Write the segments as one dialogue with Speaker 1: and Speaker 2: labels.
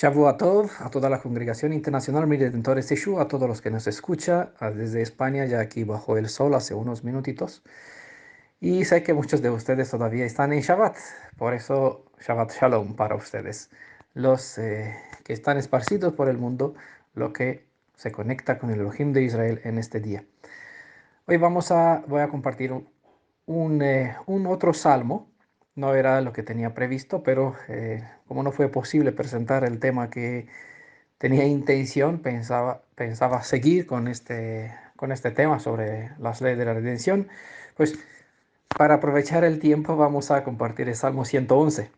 Speaker 1: Shavuot Tov, a toda la congregación internacional, mi redentores Yeshua, a todos los que nos escuchan desde España, ya aquí bajo el sol hace unos minutitos. Y sé que muchos de ustedes todavía están en Shabbat, por eso Shabbat Shalom para ustedes. Los que están esparcidos por el mundo, lo que se conecta con el Elohim de Israel en este día. Hoy voy a compartir un otro salmo. No era lo que tenía previsto, pero como no fue posible presentar el tema que tenía intención, pensaba seguir con este tema sobre las leyes de la redención, pues para aprovechar el tiempo vamos a compartir el Salmo 111.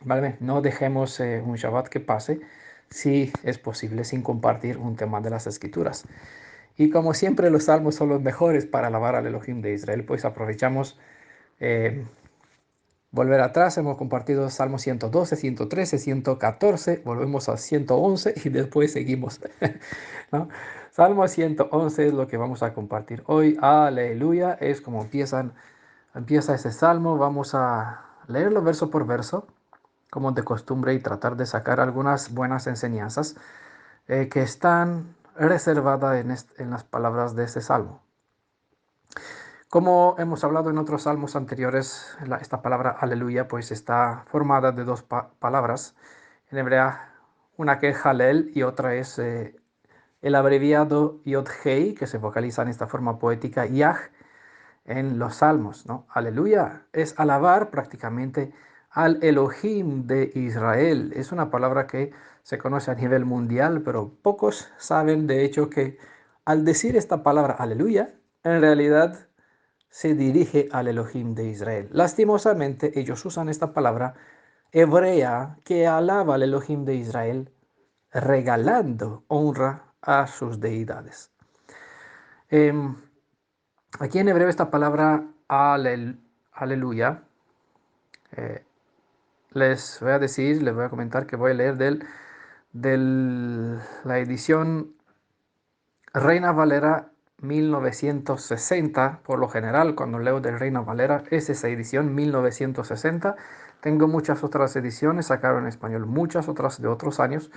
Speaker 1: ¿Vale? No dejemos un Shabbat que pase, si es posible, sin compartir un tema de las Escrituras. Y como siempre, los salmos son los mejores para alabar al Elohim de Israel, pues aprovechamos eh, volver atrás. Hemos compartido Salmos 112, 113, 114, volvemos a 111 y después seguimos, ¿no? Salmo 111 es lo que vamos a compartir hoy. Aleluya, es como empieza ese salmo. Vamos a leerlo verso por verso, como de costumbre, y tratar de sacar algunas buenas enseñanzas que están reservadas en las palabras de este salmo. Como hemos hablado en otros salmos anteriores, esta palabra aleluya pues está formada de dos palabras en hebrea, una que es halel y otra es el abreviado yod-hei, que se vocaliza en esta forma poética yah en los salmos, ¿no? Aleluya es alabar prácticamente al Elohim de Israel. Es una palabra que se conoce a nivel mundial, pero pocos saben de hecho que al decir esta palabra aleluya, en realidad se dirige al Elohim de Israel. Lastimosamente, ellos usan esta palabra hebrea que alaba al Elohim de Israel, regalando honra a sus deidades. Aquí en hebreo esta palabra aleluya, eh, les voy a comentar que voy a leer de la edición Reina Valera 1960. Por lo general, cuando leo de Reina Valera, es esa edición 1960. Tengo muchas otras ediciones, sacaron en español muchas otras de otros años,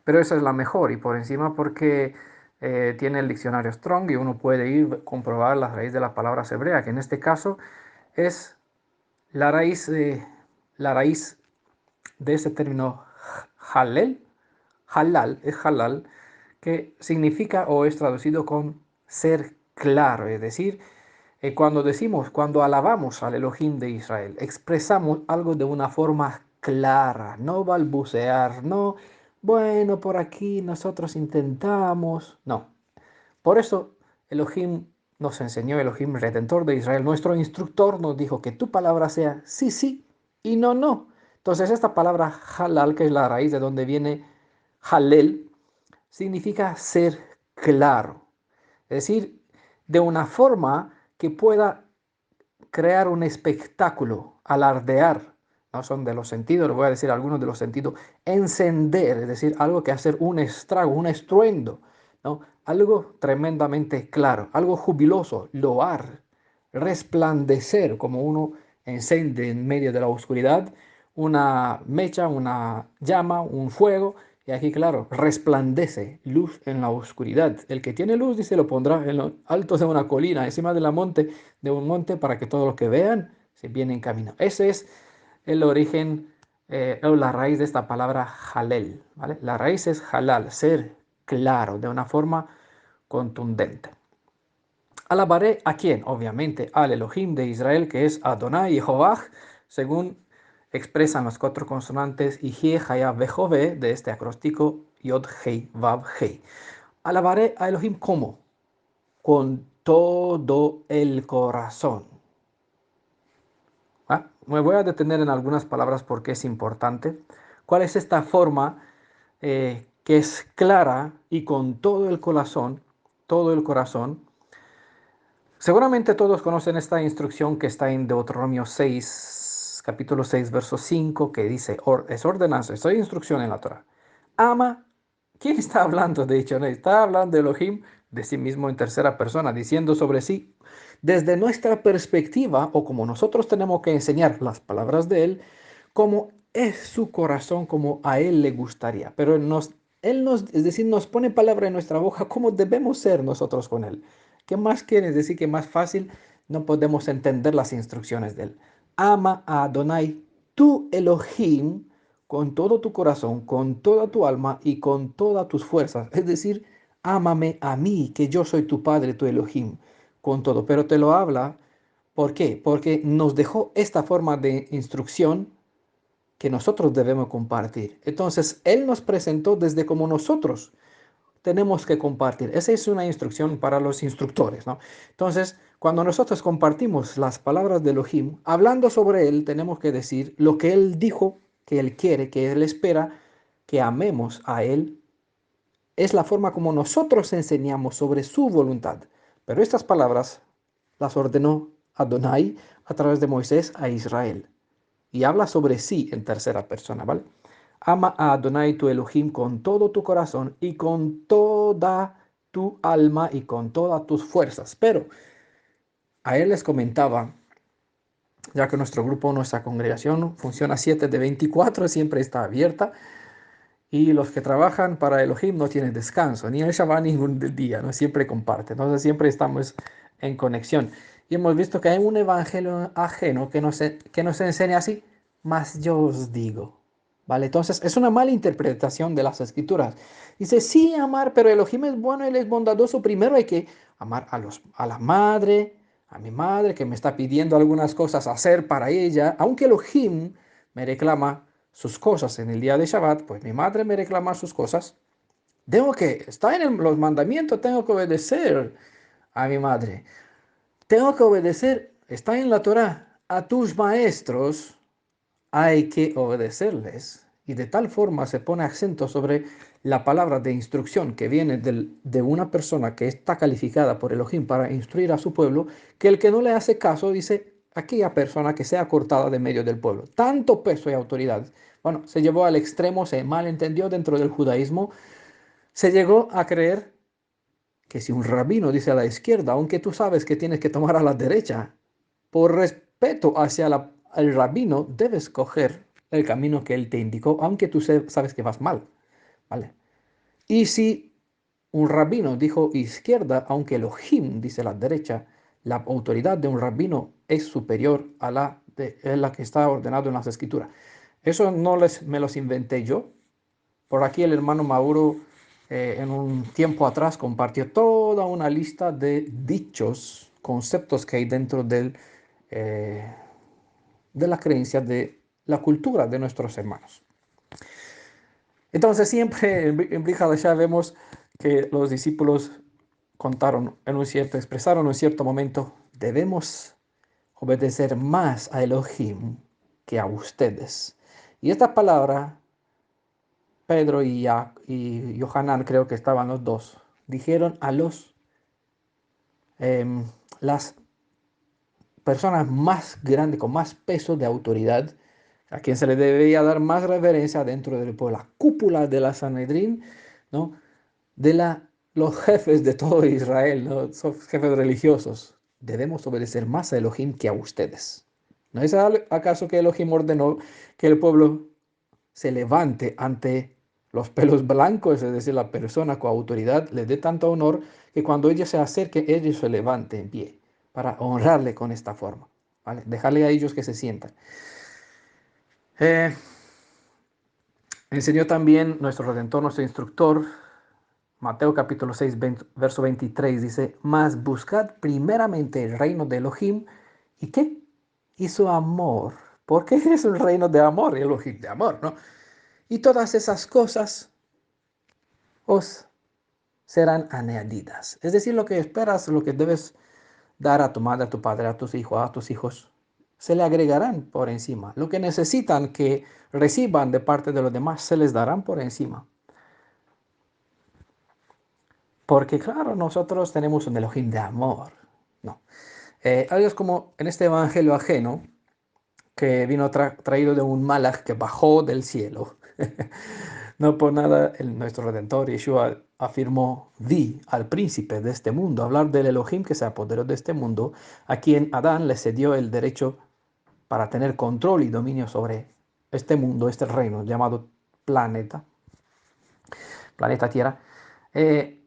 Speaker 1: pero esa es la mejor y por encima porque tiene el diccionario Strong y uno puede ir a comprobar la raíz de las palabras hebreas, que en este caso es la raíz de ese término halal, es halal, que significa o es traducido con ser claro, es decir, cuando alabamos al Elohim de Israel, expresamos algo de una forma clara, no balbucear, no, bueno, por aquí nosotros intentamos, no. Por eso Elohim nos enseñó, Elohim Redentor de Israel, nuestro instructor nos dijo que tu palabra sea sí, sí y no, no. Entonces esta palabra halal, que es la raíz de donde viene halel, significa ser claro. Es decir, de una forma que pueda crear un espectáculo, alardear. No son de los sentidos, les voy a decir algunos de los sentidos. Encender, es decir, algo que hacer un estrago, un estruendo, ¿no? Algo tremendamente claro, algo jubiloso, loar, resplandecer, como uno encende en medio de la oscuridad una mecha, una llama, un fuego. Y aquí, claro, resplandece luz en la oscuridad. El que tiene luz, dice, lo pondrá en los altos de una colina, encima de un monte, para que todos los que vean se vienen en camino. Ese es el origen o la raíz de esta palabra halel, ¿vale? La raíz es halal, ser claro, de una forma contundente. Alabaré a quién, obviamente, al Elohim de Israel, que es Adonai y Jehová, según expresan las cuatro consonantes Ijie, Haya, Bejove de este acróstico Yod, Hei, Vav, Hei. Alabaré a Elohim ¿cómo? Con todo el corazón. Me voy a detener en algunas palabras porque es importante. ¿Cuál es esta forma que es clara y con todo el corazón? Todo el corazón. Seguramente todos conocen esta instrucción que está en Deuteronomio 6, capítulo 6, verso 5, que dice, es ordenanza, es instrucción en la Torah. Ama. ¿Quién está hablando? De hecho, no está hablando de Elohim de sí mismo en tercera persona, diciendo sobre sí, desde nuestra perspectiva, o como nosotros tenemos que enseñar las palabras de él, como es su corazón como a Él le gustaría. Pero es decir, nos pone palabra en nuestra boca cómo debemos ser nosotros con Él. ¿Qué más quiere decir? Que más fácil no podemos entender las instrucciones de Él. Ama a Adonai, tu Elohim, con todo tu corazón, con toda tu alma y con todas tus fuerzas. Es decir, ámame a mí, que yo soy tu Padre, tu Elohim, con todo. Pero te lo habla, ¿por qué? Porque nos dejó esta forma de instrucción que nosotros debemos compartir. Entonces, Él nos presentó desde como nosotros tenemos que compartir. Esa es una instrucción para los instructores, ¿no? Entonces, cuando nosotros compartimos las palabras de Elohim, hablando sobre Él, tenemos que decir lo que Él dijo, que Él quiere, que Él espera, que amemos a Él. Es la forma como nosotros enseñamos sobre su voluntad. Pero estas palabras las ordenó Adonai a través de Moisés a Israel y habla sobre sí en tercera persona, ¿vale? Ama a Adonai tu Elohim con todo tu corazón y con toda tu alma y con todas tus fuerzas. Pero a él les comentaba, ya que nuestro grupo, nuestra congregación funciona 7 de 24, siempre está abierta, y los que trabajan para Elohim no tienen descanso, ni el Shabbat ni ningún día, no siempre comparten. Entonces siempre estamos en conexión. Y hemos visto que hay un evangelio ajeno que nos enseña así, mas yo os digo. ¿Vale? Entonces es una mala interpretación de las escrituras. Dice, sí, amar, pero Elohim es bueno, Él es bondadoso. Primero hay que amar a la madre, a mi madre, que me está pidiendo algunas cosas a hacer para ella, aunque Elohim me reclama sus cosas en el día de Shabbat, pues mi madre me reclama sus cosas. Está en los mandamientos, tengo que obedecer a mi madre. Tengo que obedecer, está en la Torah, a tus maestros hay que obedecerles. Y de tal forma se pone acento sobre la palabra de instrucción que viene de una persona que está calificada por Elohim para instruir a su pueblo, que el que no le hace caso dice aquella persona que sea cortada de medio del pueblo. Tanto peso y autoridad. Bueno, se llevó al extremo, se malentendió dentro del judaísmo, se llegó a creer que si un rabino dice a la izquierda, aunque tú sabes que tienes que tomar a la derecha, por respeto hacia el rabino, debes coger el camino que él te indicó, aunque tú sabes que vas mal, ¿vale? Y si un rabino dijo izquierda, aunque Elohim dice la derecha, la autoridad de un rabino es superior a la que está ordenado en las escrituras. Eso no me los inventé yo. Por aquí el hermano Mauro en un tiempo atrás compartió toda una lista de dichos, conceptos que hay dentro eh, de la creencia de la cultura de nuestros hermanos. Entonces siempre en Brit Hadashah vemos que los discípulos expresaron en un cierto momento, debemos obedecer más a Elohim que a ustedes. Y esta palabra Pedro y Johanan, creo que estaban los dos, dijeron a em, las personas más grandes, con más peso de autoridad, a quien se le debería dar más reverencia dentro del pueblo, la cúpula de la Sanedrín, ¿no? Los jefes de todo Israel, ¿no? Son jefes religiosos. Debemos obedecer más a Elohim que a ustedes. ¿No es acaso que Elohim ordenó que el pueblo se levante ante los pelos blancos, es decir, la persona con autoridad, le dé tanto honor que cuando ella se acerque, ellos se levante en pie para honrarle con esta forma, ¿vale? Dejarle a ellos que se sientan. Eh, Enseñó también nuestro Redentor, nuestro instructor, Mateo capítulo 6, verso 23, dice, mas buscad primeramente el reino de Elohim, ¿y qué? Y su amor. Porque es un reino de amor, Elohim de amor, ¿no? Y todas esas cosas os serán añadidas. Es decir, lo que esperas, lo que debes dar a tu madre, a tu padre, a tus hijos, se le agregarán por encima. Lo que necesitan que reciban de parte de los demás, se les darán por encima. Porque claro, nosotros tenemos un Elohim de amor. No. Algo es como en este evangelio ajeno, que vino traído de un malach que bajó del cielo. No por nada nuestro Redentor Yeshua afirmó, vi al príncipe de este mundo, hablar del Elohim que se apoderó de este mundo, a quien Adán le cedió el derecho para tener control y dominio sobre este mundo, este reino llamado planeta, planeta Tierra, eh,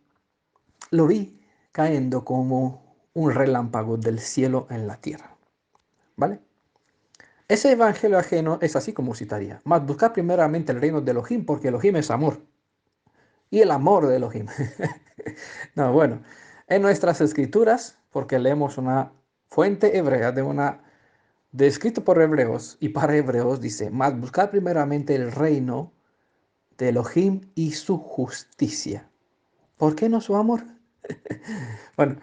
Speaker 1: lo vi cayendo como un relámpago del cielo en la tierra, ¿vale? Ese evangelio ajeno es así como citaría. Mas buscar primeramente el reino de Elohim, porque Elohim es amor. Y el amor de Elohim. No, bueno, en nuestras escrituras, porque leemos una fuente hebrea de escrito por hebreos y para hebreos, dice, mas buscar primeramente el reino de Elohim y su justicia. ¿Por qué no su amor? Bueno,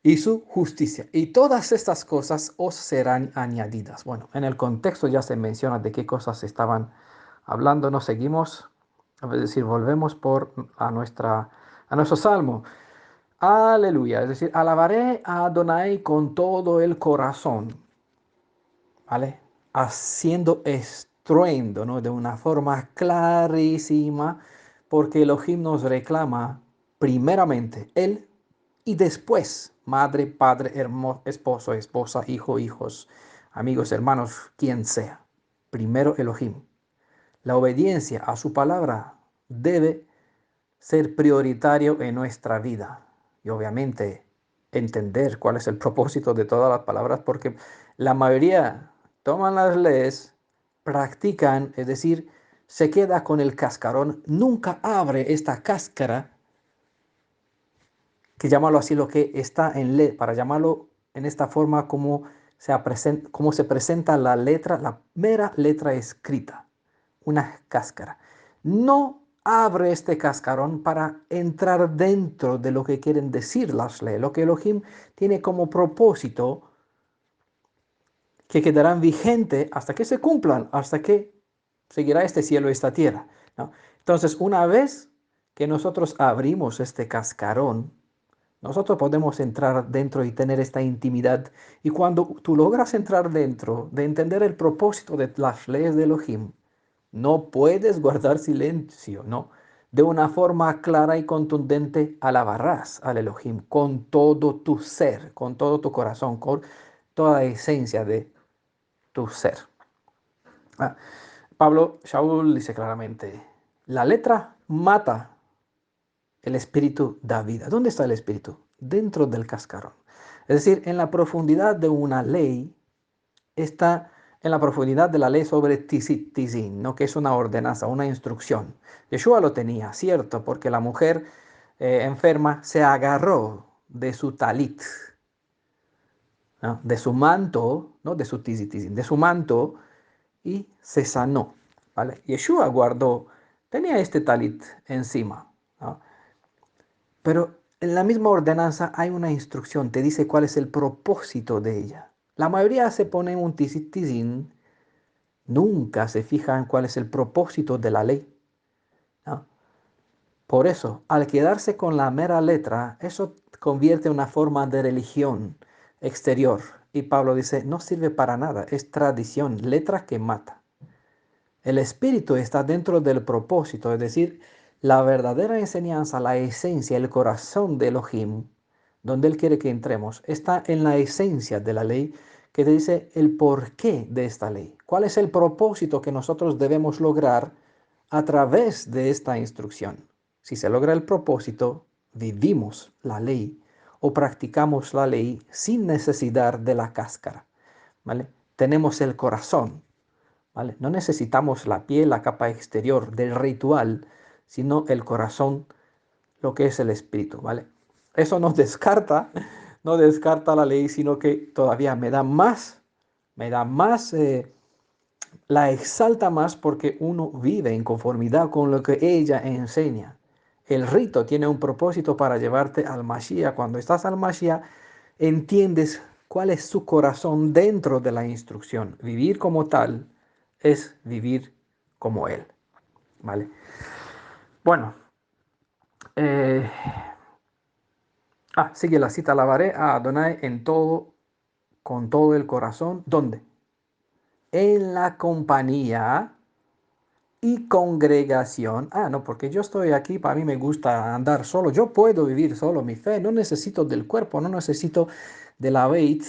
Speaker 1: y su justicia. Y todas estas cosas os serán añadidas. Bueno, en el contexto ya se menciona de qué cosas estaban hablando. Nos seguimos, es decir, volvemos a nuestro salmo. Aleluya, es decir, alabaré a Adonai con todo el corazón, ¿vale? Haciendo estruendo, ¿no? De una forma clarísima, porque Elohim nos reclama primeramente Él y después madre, padre, esposo, esposa, hijo, hijos, amigos, hermanos, quien sea. Primero Elohim. La obediencia a su palabra debe ser prioritario en nuestra vida. Y obviamente entender cuál es el propósito de todas las palabras, porque la mayoría toman las leyes, practican, es decir, se queda con el cascarón, nunca abre esta cáscara, que llamarlo así, lo que está en ley, para llamarlo en esta forma como se presenta la letra, la mera letra escrita, una cáscara. No abre este cascarón para entrar dentro de lo que quieren decir las leyes, lo que Elohim tiene como propósito, que quedarán vigentes hasta que se cumplan, hasta que seguirá este cielo y esta tierra, ¿no? Entonces, una vez que nosotros abrimos este cascarón, nosotros podemos entrar dentro y tener esta intimidad. Y cuando tú logras entrar dentro de entender el propósito de las leyes de Elohim, no puedes guardar silencio, ¿no? De una forma clara y contundente alabarás al Elohim con todo tu ser, con todo tu corazón, con toda la esencia de tu ser. Ah, Pablo Shaul dice claramente, la letra mata, el espíritu da vida. ¿Dónde está el espíritu? Dentro del cascarón. Es decir, en la profundidad de una ley está en la profundidad de la ley sobre tizín, ¿no? Que es una ordenanza, una instrucción. Yeshua lo tenía, cierto, porque la mujer enferma se agarró de su talit, ¿no? De su manto, ¿no? De su tizín, de su manto, y se sanó, ¿vale? Yeshua guardó, tenía este talit encima, ¿no? Pero en la misma ordenanza hay una instrucción, te dice cuál es el propósito de ella. La mayoría se pone un tizín, nunca se fijan cuál es el propósito de la ley, ¿no? Por eso, al quedarse con la mera letra, eso convierte en una forma de religión exterior. Y Pablo dice, no sirve para nada, es tradición, letra que mata. El espíritu está dentro del propósito, es decir, la verdadera enseñanza, la esencia, el corazón de Elohim, donde Él quiere que entremos, está en la esencia de la ley, que te dice el porqué de esta ley. ¿Cuál es el propósito que nosotros debemos lograr a través de esta instrucción? Si se logra el propósito, vivimos la ley o practicamos la ley sin necesidad de la cáscara, ¿vale? Tenemos el corazón, ¿vale? No necesitamos la piel, la capa exterior del ritual, sino el corazón, lo que es el espíritu, ¿vale? Eso no descarta, no descarta la ley, sino que todavía me da más, la exalta más porque uno vive en conformidad con lo que ella enseña. El rito tiene un propósito para llevarte al Mashiach. Cuando estás al Mashiach, entiendes cuál es su corazón dentro de la instrucción. Vivir como tal es vivir como Él, ¿vale? Bueno, eh, sigue la cita, alabaré a Adonai en todo, con todo el corazón. ¿Dónde? En la compañía y congregación. No, porque yo estoy aquí, para mí me gusta andar solo. Yo puedo vivir solo mi fe, no necesito del cuerpo, no necesito de la beit,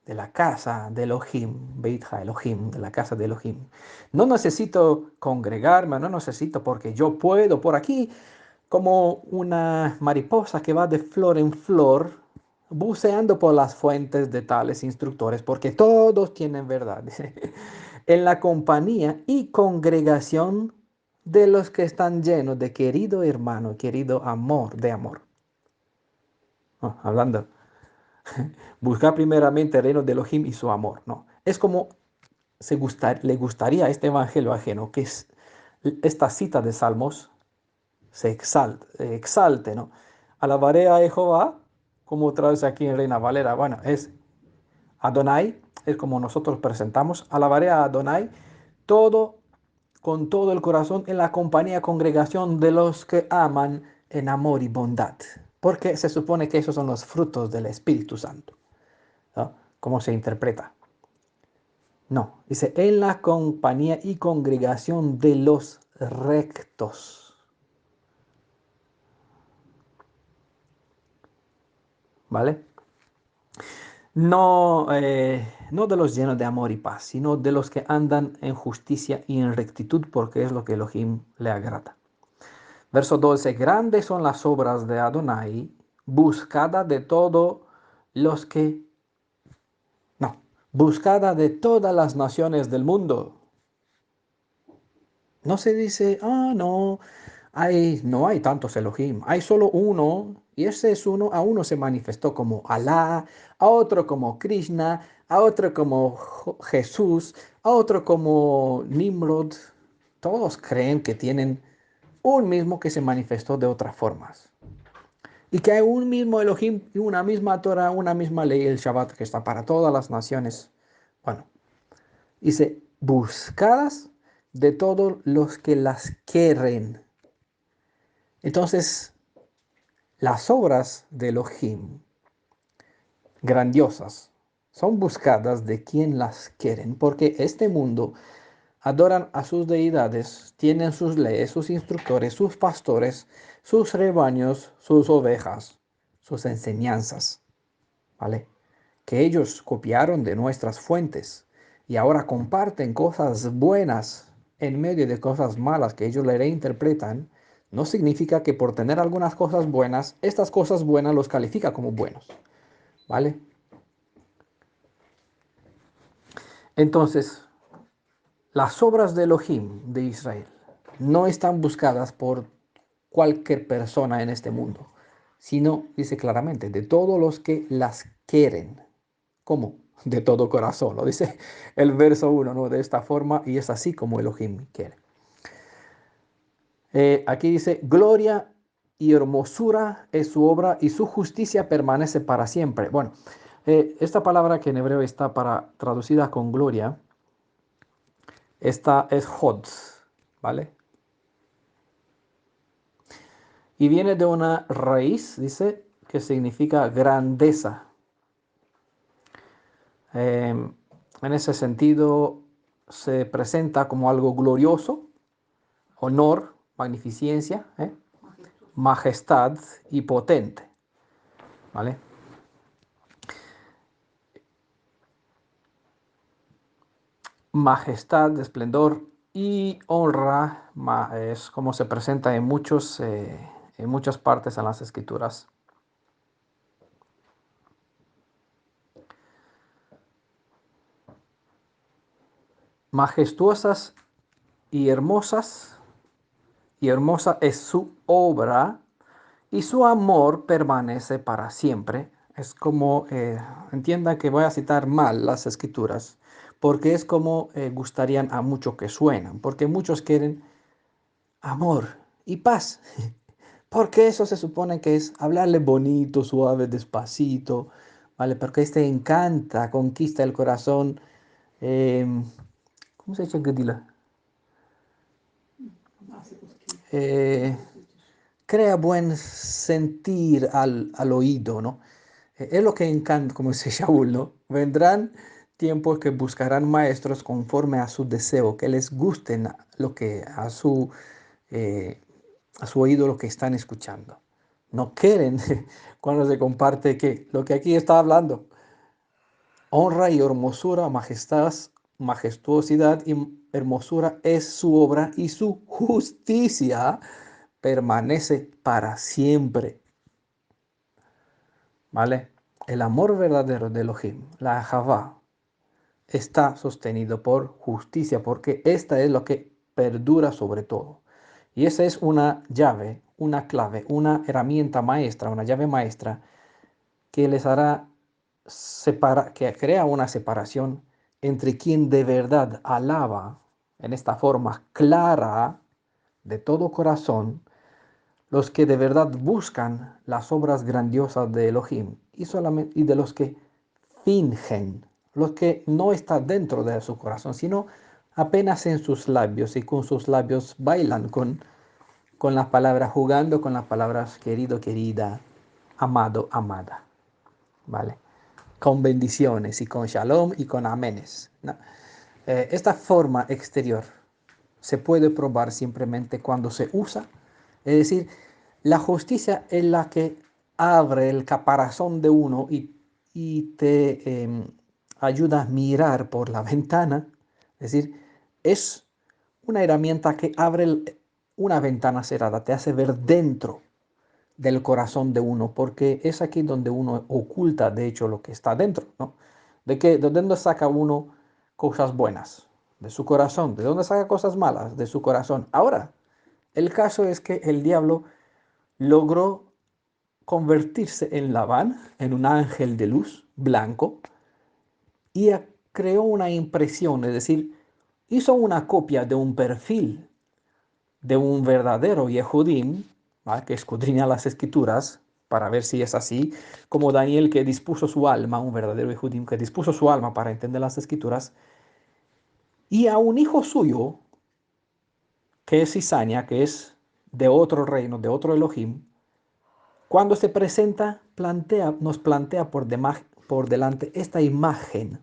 Speaker 1: de la casa de Elohim, Beit Elohim, de la casa de Elohim. No necesito congregarme, no necesito porque yo puedo por aquí, como una mariposa que va de flor en flor, buceando por las fuentes de tales instructores, porque todos tienen verdad, dice, en la compañía y congregación de los que están llenos de querido hermano, querido amor, de amor. Hablando, buscar primeramente el reino de Elohim y su amor, ¿no? Es como le gustaría a este evangelio ajeno que esta cita de Salmos se exalte, ¿no? Alabaré a Jehová, como traduce aquí en Reina Valera. Bueno, es Adonai, es como nosotros presentamos. Alabaré a Adonai todo, con todo el corazón en la compañía, congregación de los que aman en amor y bondad. Porque se supone que esos son los frutos del Espíritu Santo, ¿no? ¿Cómo se interpreta? No, dice en la compañía y congregación de los rectos. ¿Vale? No, no de los llenos de amor y paz, sino de los que andan en justicia y en rectitud, porque es lo que Elohim le agrada. Verso 12, grandes son las obras de Adonai, buscada de todos los que, no, buscada de todas las naciones del mundo. No se dice, no, no hay tantos Elohim, hay solo uno, y ese es uno, a uno se manifestó como Alá, a otro como Krishna, a otro como Jesús, a otro como Nimrod. Todos creen que tienen un mismo que se manifestó de otras formas. Y que hay un mismo Elohim y una misma Torah, una misma ley, el Shabbat, que está para todas las naciones. Bueno, dice, buscadas de todos los que las quieren. Entonces, las obras de Elohim, grandiosas, son buscadas de quien las quieren, porque este mundo adoran a sus deidades, tienen sus leyes, sus instructores, sus pastores, sus rebaños, sus ovejas, sus enseñanzas, ¿vale? Que ellos copiaron de nuestras fuentes y ahora comparten cosas buenas en medio de cosas malas que ellos le reinterpretan, no significa que por tener algunas cosas buenas, estas cosas buenas los califica como buenos, ¿vale? Entonces, las obras de Elohim de Israel no están buscadas por cualquier persona en este mundo, sino, dice claramente, de todos los que las quieren. ¿Cómo? De todo corazón, lo dice el verso 1, ¿no? De esta forma, y es así como Elohim quiere. Aquí dice, gloria y hermosura es su obra y su justicia permanece para siempre. Bueno, esta palabra que en hebreo está traducida con gloria, esta es hod, ¿vale? Y viene de una raíz, dice, que significa grandeza. En ese sentido, se presenta como algo glorioso, honor, magnificencia, majestad y potente, ¿vale? Majestad, esplendor y honra es como se presenta en muchas partes en las escrituras. Majestuosas y hermosas, y hermosa es su obra, y su amor permanece para siempre. Es como, entienda que voy a citar mal las escrituras, porque es como gustarían a muchos que suenan, porque muchos quieren amor y paz, porque eso se supone que es hablarle bonito, suave, despacito, ¿vale? Porque este encanta, conquista el corazón. ¿Cómo se dice que dila? Eh, Crea buen sentir al oído, ¿no? Es lo que encanta, como dice Shaul, ¿no? Vendrán tiempos que buscarán maestros conforme a su deseo, que les gusten lo que eh, a su oído lo que están escuchando. No quieren cuando se comparte que lo que aquí está hablando. Honra y hermosura, majestuosidad y hermosura es su obra y su justicia permanece para siempre. ¿Vale? El amor verdadero de Elohim, la Javá, está sostenido por justicia, porque esta es lo que perdura sobre todo. Y esa es una llave, una clave, una herramienta maestra, una llave maestra que les hará que crea una separación entre quien de verdad alaba en esta forma clara de todo corazón, los que de verdad buscan las obras grandiosas de Elohim y de los que fingen, los que no están dentro de su corazón, sino apenas en sus labios y con sus labios bailan con las palabras, jugando con las palabras querido, querida, amado, amada, ¿vale? Con bendiciones y con shalom y con amenes, ¿no? Esta forma exterior se puede probar simplemente cuando se usa, es decir, la justicia es la que abre el caparazón de uno y te ayuda a mirar por la ventana, es decir, es una herramienta que abre una ventana cerrada, te hace ver dentro del corazón de uno, porque es aquí donde uno oculta, de hecho, lo que está dentro, ¿no? ¿De dónde saca uno cosas buenas? De su corazón. ¿De dónde saca cosas malas? De su corazón. Ahora, el caso es que el diablo logró convertirse en Labán, en un ángel de luz blanco, y creó una impresión, es decir, hizo una copia de un perfil de un verdadero Yehudim, ¿va? Que escudriña las escrituras para ver si es así, como Daniel que dispuso su alma, un verdadero Yehudim que dispuso su alma para entender las escrituras, y a un hijo suyo, que es Isania, que es de otro reino, de otro Elohim, cuando se presenta, nos plantea por delante esta imagen,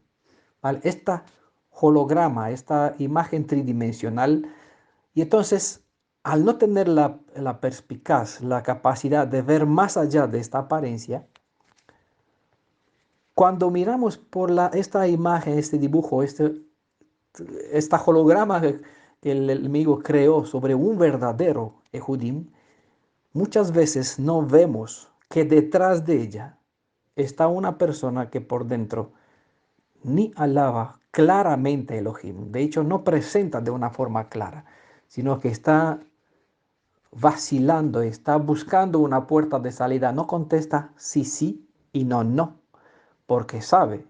Speaker 1: ¿vale? Esta holograma, esta imagen tridimensional. Y entonces, al no tener la perspicaz, la capacidad de ver más allá de esta apariencia, cuando miramos por esta imagen, este dibujo, esta holograma que el enemigo creó sobre un verdadero Ehudim, muchas veces no vemos que detrás de ella está una persona que por dentro ni alaba claramente a Elohim. De hecho, no presenta de una forma clara, sino que está vacilando, está buscando una puerta de salida. No contesta sí, sí y no, no, porque sabe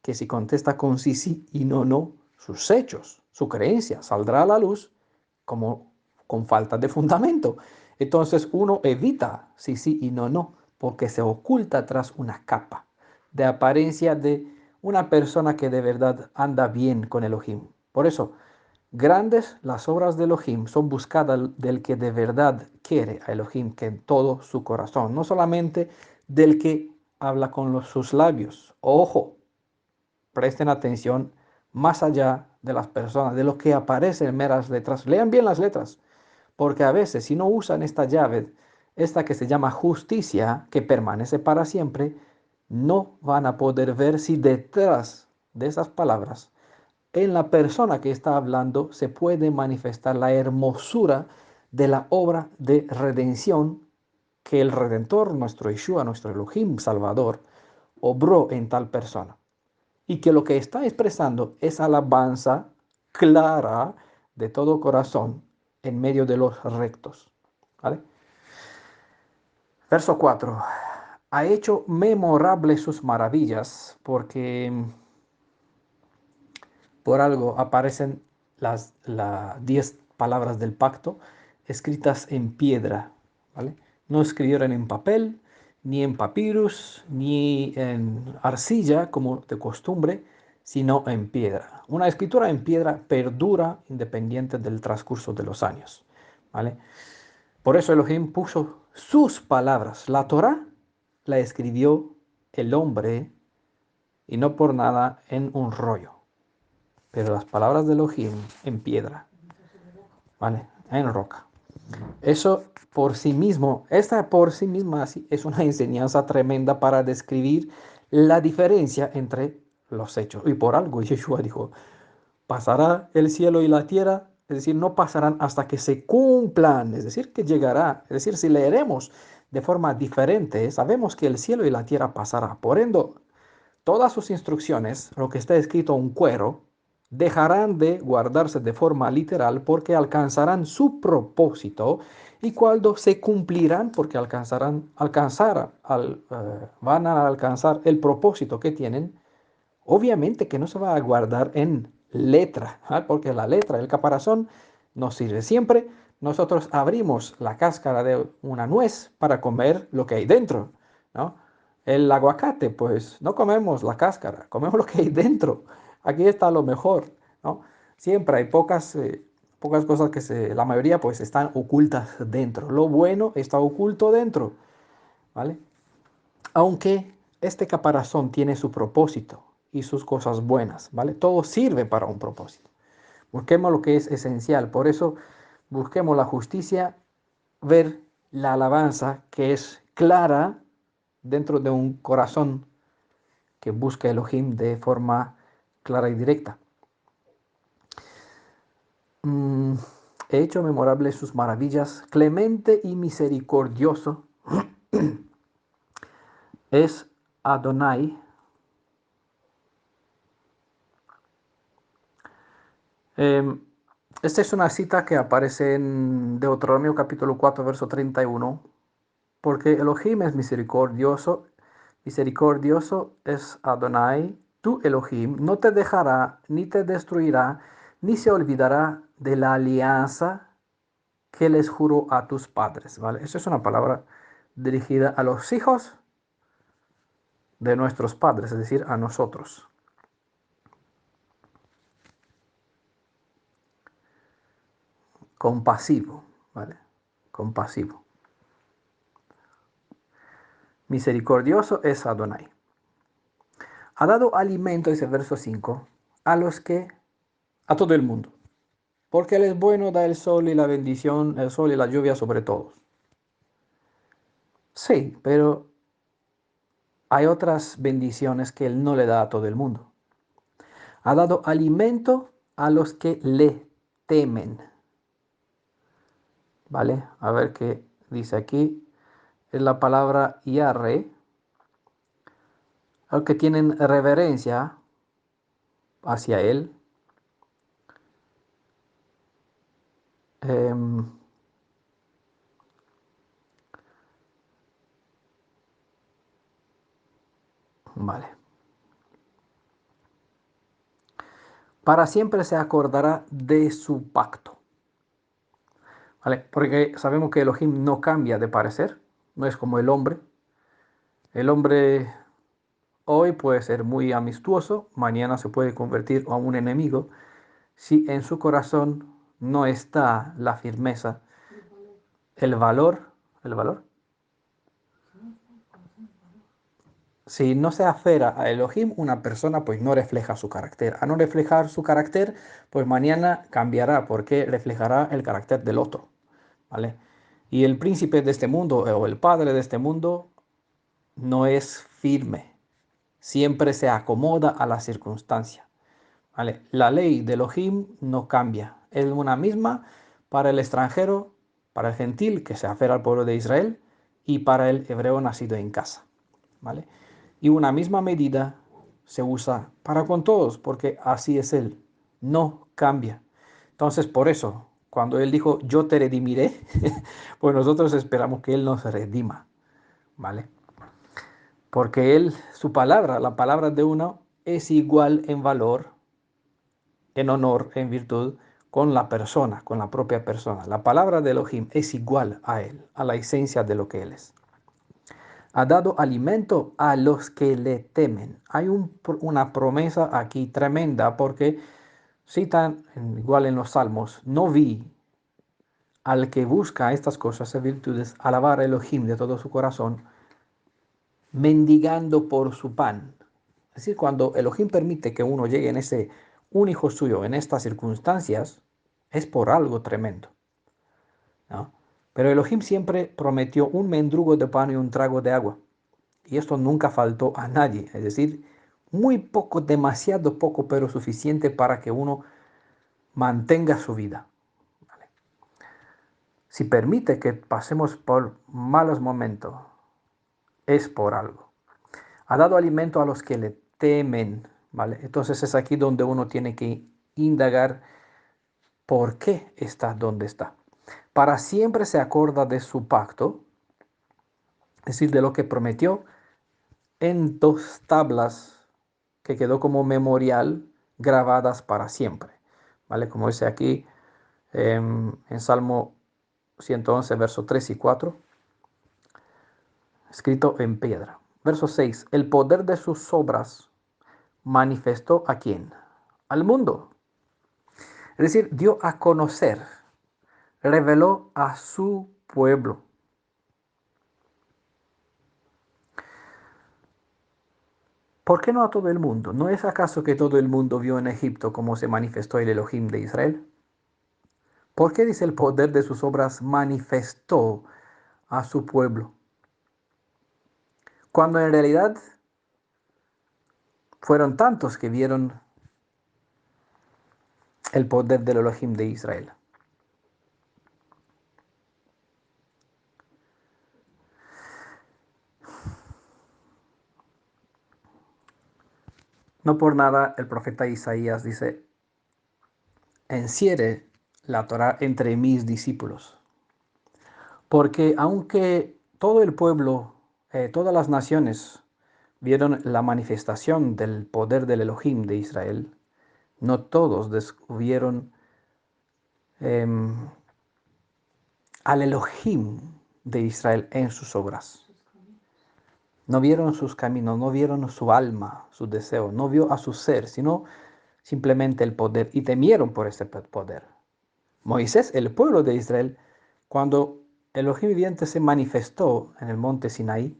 Speaker 1: que si contesta con sí, sí y no, no, sus hechos, su creencia saldrá a la luz como con falta de fundamento. Entonces uno evita sí, sí y no, no, porque se oculta tras una capa de apariencia de una persona que de verdad anda bien con Elohim. Por eso, grandes las obras de Elohim son buscadas del que de verdad quiere a Elohim, que en todo su corazón, no solamente del que habla con sus labios. Ojo, presten atención más allá de las personas, de lo que aparece en meras letras. Lean bien las letras, porque a veces si no usan esta llave, esta que se llama justicia, que permanece para siempre, no van a poder ver si detrás de esas palabras, en la persona que está hablando, se puede manifestar la hermosura de la obra de redención que el Redentor, nuestro Yeshua, nuestro Elohim Salvador, obró en tal persona y que lo que está expresando es alabanza clara de todo corazón en medio de los rectos. ¿Vale? Verso 4. Ha hecho memorables sus maravillas porque por algo aparecen las 10 palabras del pacto escritas en piedra. ¿Vale? No escribieron en papel, ni en papyrus, ni en arcilla, como de costumbre, sino en piedra. Una escritura en piedra perdura independiente del transcurso de los años. ¿Vale? Por eso Elohim puso sus palabras. La Torá la escribió el hombre y no por nada en un rollo. Pero las palabras de Elohim en piedra, ¿vale? En roca. Eso por sí mismo, esta por sí misma es una enseñanza tremenda para describir la diferencia entre los hechos. Y por algo Yeshua dijo, pasará el cielo y la tierra, es decir, no pasarán hasta que se cumplan, es decir, que llegará. Es decir, si leeremos de forma diferente, sabemos que el cielo y la tierra pasará. Por ende, todas sus instrucciones, lo que está escrito en cuero, dejarán de guardarse de forma literal porque alcanzarán su propósito y cuando se cumplirán, porque van a alcanzar el propósito que tienen, obviamente que no se va a guardar en letra, ¿ah? Porque la letra, el caparazón, nos sirve siempre. Nosotros abrimos la cáscara de una nuez para comer lo que hay dentro, ¿no? El aguacate, pues no comemos la cáscara, comemos lo que hay dentro. Aquí está lo mejor, ¿no? Siempre hay pocas cosas la mayoría pues están ocultas dentro. Lo bueno está oculto dentro, ¿vale? Aunque este caparazón tiene su propósito y sus cosas buenas, ¿vale? Todo sirve para un propósito. Busquemos lo que es esencial. Por eso busquemos la justicia, ver la alabanza que es clara dentro de un corazón que busca Elohim de forma clara y directa. Mm, He hecho memorables sus maravillas, clemente y misericordioso es Adonai. Em, Esta es una cita que aparece en Deuteronomio capítulo 4, verso 31, porque Elohim es misericordioso es Adonai, tu Elohim, no te dejará, ni te destruirá, ni se olvidará de la alianza que les juró a tus padres, ¿vale? Eso es una palabra dirigida a los hijos de nuestros padres, es decir, a nosotros. Compasivo, ¿vale? Compasivo. Misericordioso es Adonai. Ha dado alimento, dice el verso 5, a todo el mundo. Porque Él es bueno, da el sol y la bendición, el sol y la lluvia sobre todos. Sí, pero hay otras bendiciones que Él no le da a todo el mundo. Ha dado alimento a los que le temen. ¿Vale? A ver qué dice aquí. Es la palabra yarre, a los que tienen reverencia hacia Él. Em, vale. Para siempre se acordará de su pacto. ¿Vale? Porque sabemos que Elohim no cambia de parecer, no es como el hombre. El hombre hoy puede ser muy amistoso, mañana se puede convertir a un enemigo si en su corazón no está la firmeza, el valor. Si no se afera a Elohim, una persona pues no refleja su carácter. A no reflejar su carácter, pues mañana cambiará porque reflejará el carácter del otro, ¿vale? Y el príncipe de este mundo o el padre de este mundo no es firme, siempre se acomoda a la circunstancia, ¿vale? La ley de Elohim no cambia, es una misma para el extranjero, para el gentil que se aferra al pueblo de Israel y para el hebreo nacido en casa, ¿vale? Y una misma medida se usa para con todos, porque así es Él, no cambia. Entonces, por eso, cuando Él dijo, yo te redimiré, pues nosotros esperamos que Él nos redima, ¿vale? Porque Él, su palabra, la palabra de uno, es igual en valor, en honor, en virtud, con la persona, con la propia persona. La palabra de Elohim es igual a Él, a la esencia de lo que Él es. Ha dado alimento a los que le temen. Hay una promesa aquí tremenda porque citan, igual en los Salmos, no vi al que busca estas cosas y virtudes alabar a Elohim de todo su corazón, mendigando por su pan. Es decir, cuando Elohim permite que uno llegue en ese un hijo suyo en estas circunstancias, es por algo tremendo, ¿no? Pero Elohim siempre prometió un mendrugo de pan y un trago de agua. Y esto nunca faltó a nadie. Es decir, Muy poco, demasiado poco, pero suficiente para que uno mantenga su vida. ¿Vale? Si permite que pasemos por malos momentos, es por algo. Ha dado alimento a los que le temen, ¿vale? Entonces es aquí donde uno tiene que indagar por qué está donde está. Para siempre se acuerda de su pacto, es decir, de lo que prometió en 2 tablas que quedó como memorial grabadas para siempre, ¿vale? Como dice aquí en Salmo 111, versos 3 y 4, escrito en piedra. Verso 6, el poder de sus obras manifestó a quién? Al mundo. Es decir, dio a conocer, reveló a su pueblo. ¿Por qué no a todo el mundo? ¿No es acaso que todo el mundo vio en Egipto cómo se manifestó el Elohim de Israel? ¿Por qué dice el poder de sus obras manifestó a su pueblo? Cuando en realidad fueron tantos que vieron el poder del Elohim de Israel. No por nada el profeta Isaías dice, encierre la Torá entre mis discípulos. Porque aunque todo el pueblo, todas las naciones vieron la manifestación del poder del Elohim de Israel, no todos descubrieron al Elohim de Israel en sus obras. No vieron sus caminos, no vieron su alma, su deseo, no vio a su ser, sino simplemente el poder y temieron por ese poder. Moisés, el pueblo de Israel, cuando Elohim viviente se manifestó en el monte Sinaí,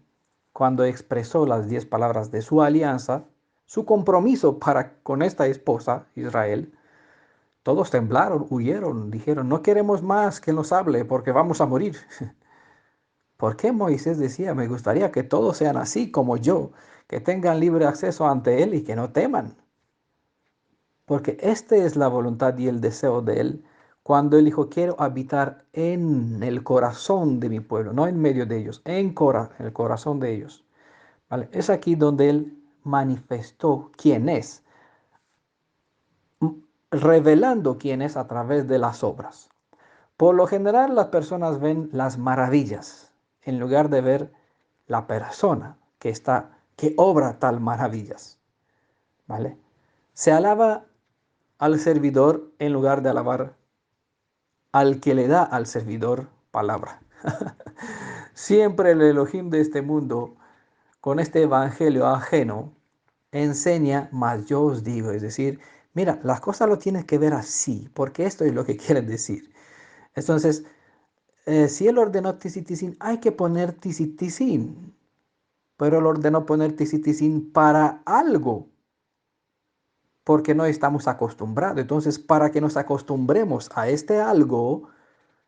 Speaker 1: cuando expresó las 10 palabras de su alianza, su compromiso para con esta esposa, Israel, todos temblaron, huyeron, dijeron, no queremos más que nos hable porque vamos a morir. ¿Por qué Moisés decía, me gustaría que todos sean así como yo, que tengan libre acceso ante Él y que no teman? Porque esta es la voluntad y el deseo de Él cuando Él dijo, quiero habitar en el corazón de mi pueblo, no en medio de ellos, en el corazón de ellos. ¿Vale? Es aquí donde Él manifestó quién es, revelando quién es a través de las obras. Por lo general las personas ven las maravillas en lugar de ver la persona que obra tal maravillas, ¿vale? Se alaba al servidor en lugar de alabar al que le da al servidor palabra. Siempre el Elohim de este mundo, con este evangelio ajeno, enseña, más yo os digo, es decir, mira, las cosas lo tienes que ver así, porque esto es lo que quieren decir. Entonces, si él ordenó tisitisin, hay que poner tisitisin, pero él ordenó poner tisitisin para algo, porque no estamos acostumbrados. Entonces, para que nos acostumbremos a este algo,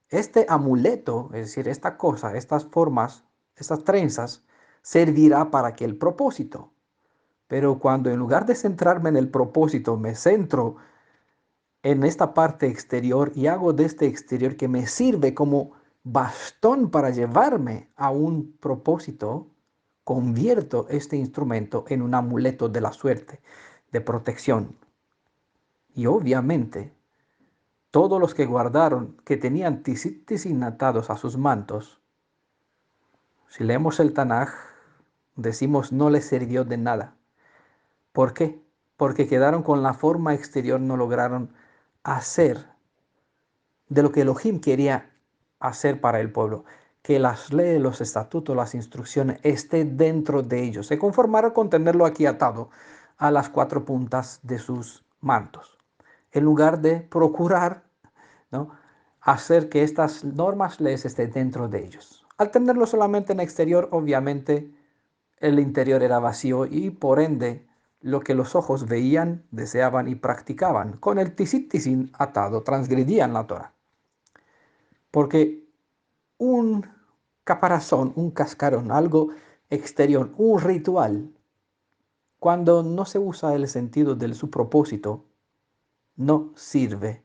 Speaker 1: este amuleto, es decir, esta cosa, estas formas, estas trenzas, servirá para aquel propósito. Pero cuando en lugar de centrarme en el propósito, me centro en esta parte exterior y hago de este exterior que me sirve como bastón para llevarme a un propósito, convierto este instrumento en un amuleto de la suerte, de protección. Y obviamente, todos los que guardaron, que tenían tzitzit atados a sus mantos, si leemos el Tanaj, decimos no les sirvió de nada. ¿Por qué? Porque quedaron con la forma exterior, no lograron hacer de lo que Elohim quería hacer para el pueblo, que las leyes, los estatutos, las instrucciones estén dentro de ellos. Se conformaron con tenerlo aquí atado a las 4 puntas de sus mantos, en lugar de procurar, ¿no?, hacer que estas normas, leyes estén dentro de ellos. Al tenerlo solamente en exterior, obviamente el interior era vacío y por ende lo que los ojos veían, deseaban y practicaban con el tzitzit atado, transgredían la Torah. Porque un caparazón, un cascarón, algo exterior, un ritual, cuando no se usa el sentido de su propósito, no sirve,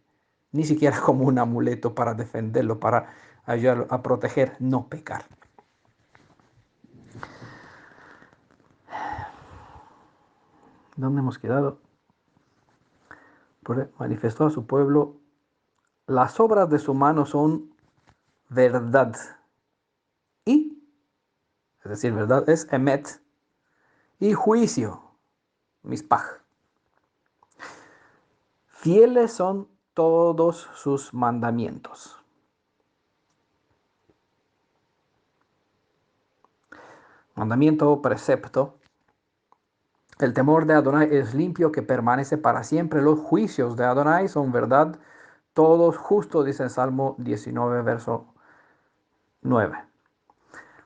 Speaker 1: ni siquiera como un amuleto para defenderlo, para ayudarlo a proteger, no pecar. ¿Dónde hemos quedado? Manifestó a su pueblo, las obras de su mano son verdad. Y, es decir, verdad es emet, y juicio, mispaj. Fieles son todos sus mandamientos. Mandamiento o precepto. El temor de Adonai es limpio que permanece para siempre. Los juicios de Adonai son verdad, todos justos, dice el Salmo 19, verso 9.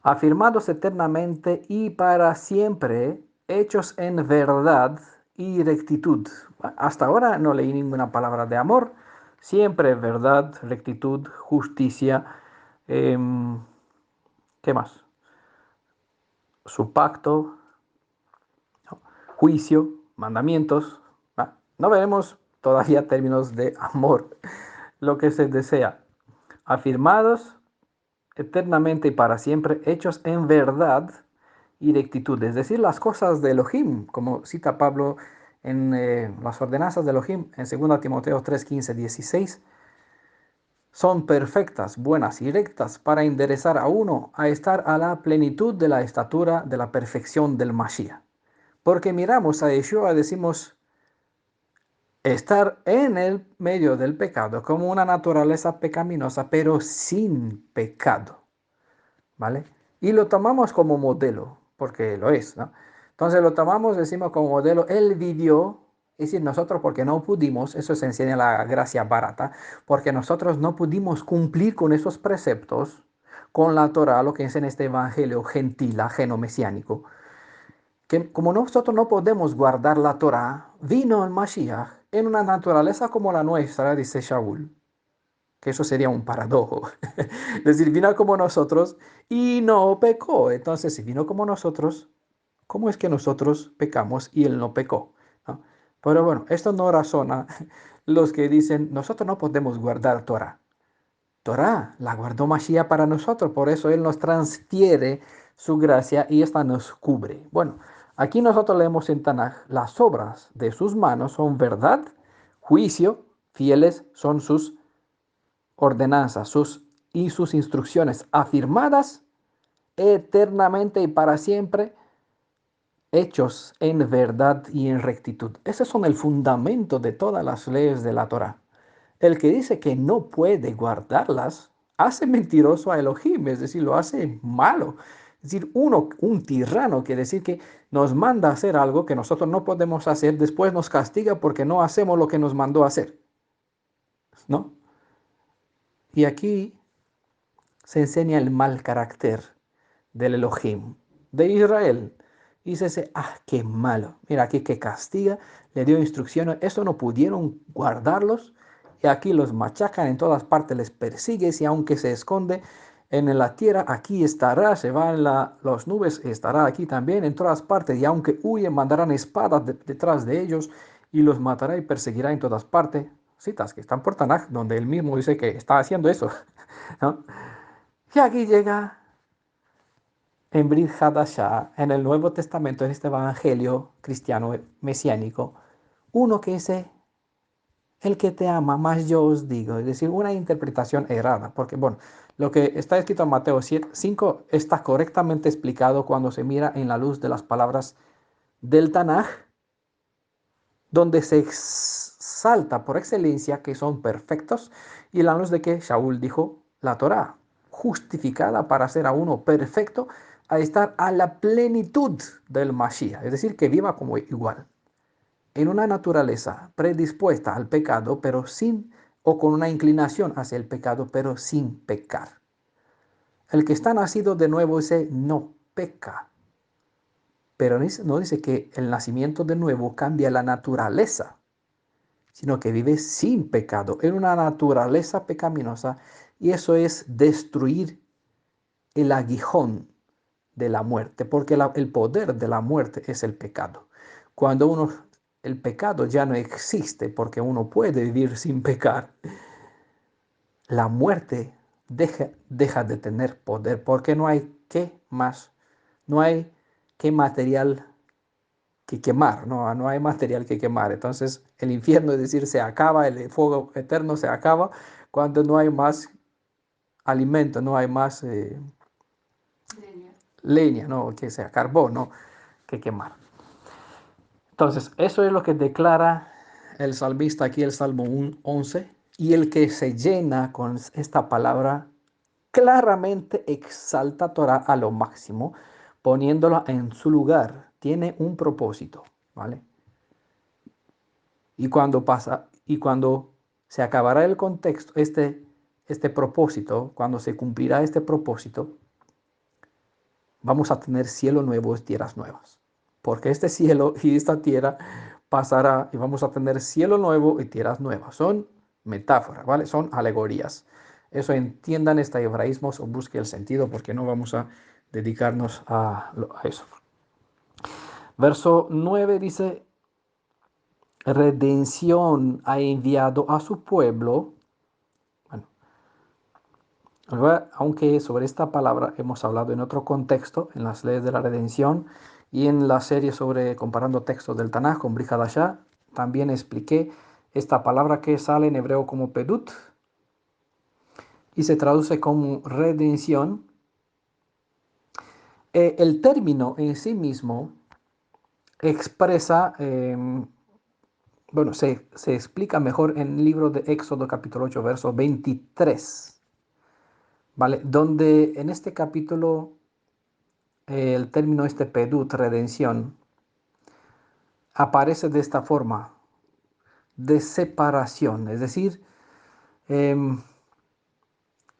Speaker 1: Afirmados eternamente y para siempre, hechos en verdad y rectitud. Hasta ahora no leí ninguna palabra de amor. Siempre verdad, rectitud, justicia. ¿Qué más? Su pacto, juicio, mandamientos. No veremos todavía términos de amor, lo que se desea. Afirmados eternamente y para siempre, hechos en verdad y rectitud. Es decir, las cosas de Elohim, como cita Pablo en las ordenanzas de Elohim, en 2 Timoteo 3, 15, 16, son perfectas, buenas y rectas para enderezar a uno a estar a la plenitud de la estatura de la perfección del Mashiach. Porque miramos a Yeshua, decimos, estar en el medio del pecado como una naturaleza pecaminosa, pero sin pecado, ¿vale? Y lo tomamos como modelo, porque lo es, ¿no? Entonces lo tomamos, decimos como modelo, él vivió, es decir, nosotros porque no pudimos, eso se enseña la gracia barata, porque nosotros no pudimos cumplir con esos preceptos, con la Torah, lo que es en este evangelio gentil, ajeno mesiánico, que como nosotros no podemos guardar la Torah, vino el Mashiach en una naturaleza como la nuestra, dice Shaul, que eso sería un paradojo. Es decir, vino como nosotros y no pecó. Entonces, si vino como nosotros, ¿cómo es que nosotros pecamos y él no pecó? ¿No? Pero bueno, esto no razona los que dicen, nosotros no podemos guardar Torah. Torah la guardó Mashiach para nosotros, por eso Él nos transfiere su gracia y esta nos cubre. Bueno, aquí nosotros leemos en Tanaj, las obras de sus manos son verdad, juicio, fieles son sus ordenanzas y sus instrucciones afirmadas eternamente y para siempre, hechos en verdad y en rectitud. Ese son el fundamento de todas las leyes de la Torah. El que dice que no puede guardarlas, hace mentiroso a Elohim, es decir, lo hace malo. Es decir, un tirano quiere decir que nos manda a hacer algo que nosotros no podemos hacer, después nos castiga porque no hacemos lo que nos mandó a hacer, ¿no? Y aquí se enseña el mal carácter del Elohim, de Israel. Y dice, qué malo. Mira aquí que castiga, le dio instrucciones, eso no pudieron guardarlos. Y aquí los machacan en todas partes, les persigue y aunque se esconde en la tierra, aquí estará, se va en las nubes, estará aquí también en todas partes. Y aunque huyen, mandarán espadas detrás de ellos y los matará y perseguirá en todas partes. Citas que están por Tanaj, donde él mismo dice que está haciendo eso, ¿no? Y aquí llega en Brit Hadashah, en el Nuevo Testamento, en este evangelio cristiano mesiánico, uno que dice, el que te ama, más yo os digo, es decir, una interpretación errada, porque bueno, lo que está escrito en Mateo 5 está correctamente explicado cuando se mira en la luz de las palabras del Tanaj, donde se exalta por excelencia que son perfectos, y la luz de que Shaul dijo, la Torah, justificada para ser a uno perfecto, a estar a la plenitud del Mashiach, es decir, que viva como igual, en una naturaleza predispuesta al pecado, pero sin, o con una inclinación hacia el pecado, pero sin pecar. El que está nacido de nuevo ese no peca, pero no dice que el nacimiento de nuevo cambia la naturaleza, sino que vive sin pecado, en una naturaleza pecaminosa, y eso es destruir el aguijón de la muerte, porque el poder de la muerte es el pecado. cuando el pecado ya no existe porque uno puede vivir sin pecar, la muerte deja de tener poder porque no hay qué más, no hay qué material que quemar, no hay material que quemar. Entonces el infierno, es decir, se acaba, el fuego eterno se acaba cuando no hay más alimento, no hay más leña, no, que sea carbón, no, que quemar. Entonces, eso es lo que declara el salmista aquí, el Salmo 11, y el que se llena con esta palabra claramente exalta a Torah a lo máximo, poniéndola en su lugar. Tiene un propósito, ¿vale? Y cuando se acabará el contexto, este propósito, cuando se cumplirá este propósito, vamos a tener cielo nuevo y tierras nuevas. Porque este cielo y esta tierra pasará y vamos a tener cielo nuevo y tierras nuevas. Son metáforas, ¿vale? Son alegorías. Eso entiendan este hebraísmo o busque el sentido porque no vamos a dedicarnos a eso. Verso 9 dice, redención ha enviado a su pueblo. Bueno, aunque sobre esta palabra hemos hablado en otro contexto, en las leyes de la redención y en la serie sobre comparando textos del Tanaj con Brit Hadashah, también expliqué esta palabra que sale en hebreo como pedut y se traduce como redención. El término en sí mismo expresa, bueno, se explica mejor en el libro de Éxodo capítulo 8, verso 23, ¿vale? Donde en este capítulo el término este pedut, redención, aparece de esta forma, de separación, es decir,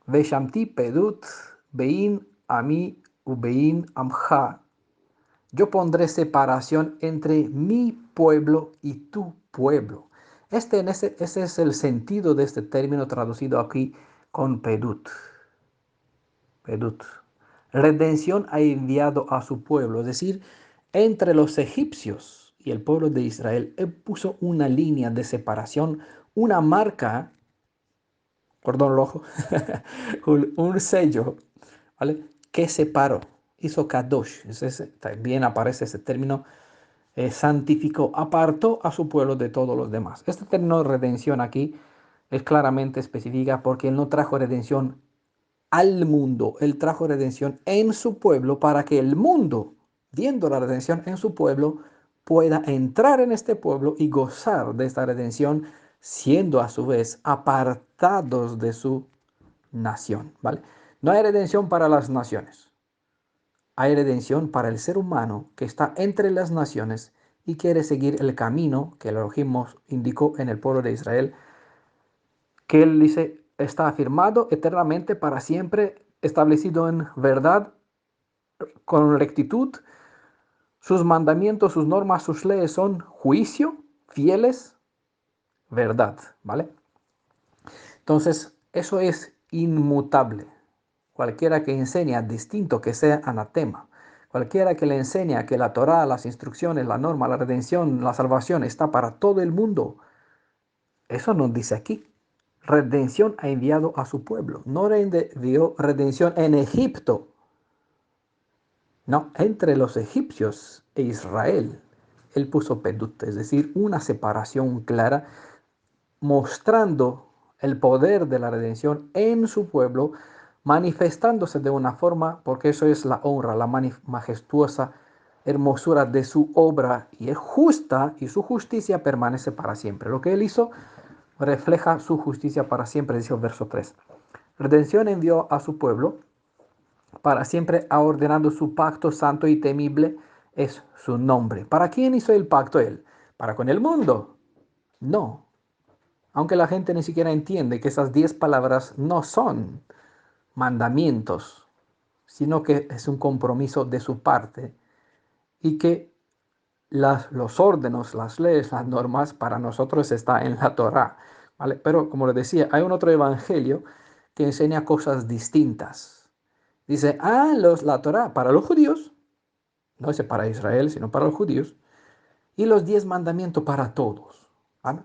Speaker 1: Veshamti pedut bein ami ubein amja. Yo pondré separación entre mi pueblo y tu pueblo. Ese es el sentido de este término traducido aquí con pedut. Pedut. Redención ha enviado a su pueblo, es decir, entre los egipcios y el pueblo de Israel, él puso una línea de separación, una marca, cordón rojo, un sello, ¿vale? Que separó, hizo kadosh, también aparece ese término, santificó, apartó a su pueblo de todos los demás. Este término redención aquí es claramente específica porque él no trajo redención al mundo. Él trajo redención en su pueblo para que el mundo, viendo la redención en su pueblo, pueda entrar en este pueblo y gozar de esta redención, siendo a su vez apartados de su nación, ¿vale? No hay redención para las naciones. Hay redención para el ser humano que está entre las naciones y quiere seguir el camino que el Elohim indicó en el pueblo de Israel, que él dice está afirmado eternamente para siempre, establecido en verdad, con rectitud. Sus mandamientos, sus normas, sus leyes son juicio, fieles, verdad, ¿vale? Entonces, eso es inmutable. Cualquiera que enseña distinto que sea anatema. Cualquiera que le enseña que la Torá, las instrucciones, la norma, la redención, la salvación está para todo el mundo. Eso nos dice aquí. Redención ha enviado a su pueblo. No envió redención en Egipto. No, entre los egipcios e Israel. Él puso pedut, es decir, una separación clara, mostrando el poder de la redención en su pueblo, manifestándose de una forma, porque eso es la honra, la majestuosa hermosura de su obra, y es justa, y su justicia permanece para siempre. Lo que él hizo refleja su justicia para siempre, dice el verso 3. Redención envió a su pueblo, para siempre ha ordenado su pacto santo y temible, es su nombre. ¿Para quién hizo el pacto él? ¿Para con el mundo? No. Aunque la gente ni siquiera entiende que esas 10 palabras no son mandamientos, sino que es un compromiso de su parte y que los órdenes, las leyes, las normas para nosotros está en la Torá, ¿vale? Pero como les decía, hay un otro evangelio que enseña cosas distintas. Dice, la Torá para los judíos, no es para Israel, sino para los judíos, y los 10 mandamientos para todos. ¿Vale?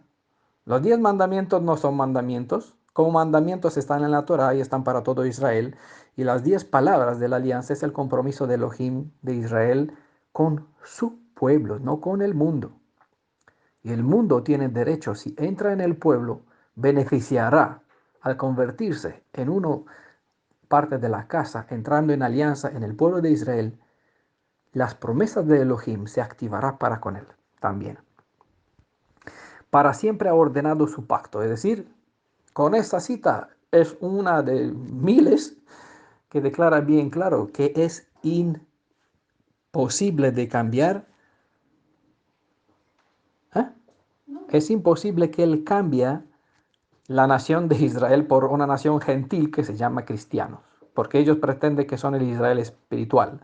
Speaker 1: Los 10 mandamientos no son mandamientos. Como mandamientos están en la Torá y están para todo Israel. Y las 10 palabras de la alianza es el compromiso de Elohim de Israel con su pueblo, no con el mundo. Y el mundo tiene derecho, si entra en el pueblo, beneficiará al convertirse en uno parte de la casa, entrando en alianza en el pueblo de Israel. Las promesas de Elohim se activará para con él también. Para siempre ha ordenado su pacto, es decir, con esta cita es una de miles que declara bien claro que es imposible de cambiar. ¿Eh? Es imposible que él cambie la nación de Israel por una nación gentil que se llama cristianos, porque ellos pretenden que son el Israel espiritual.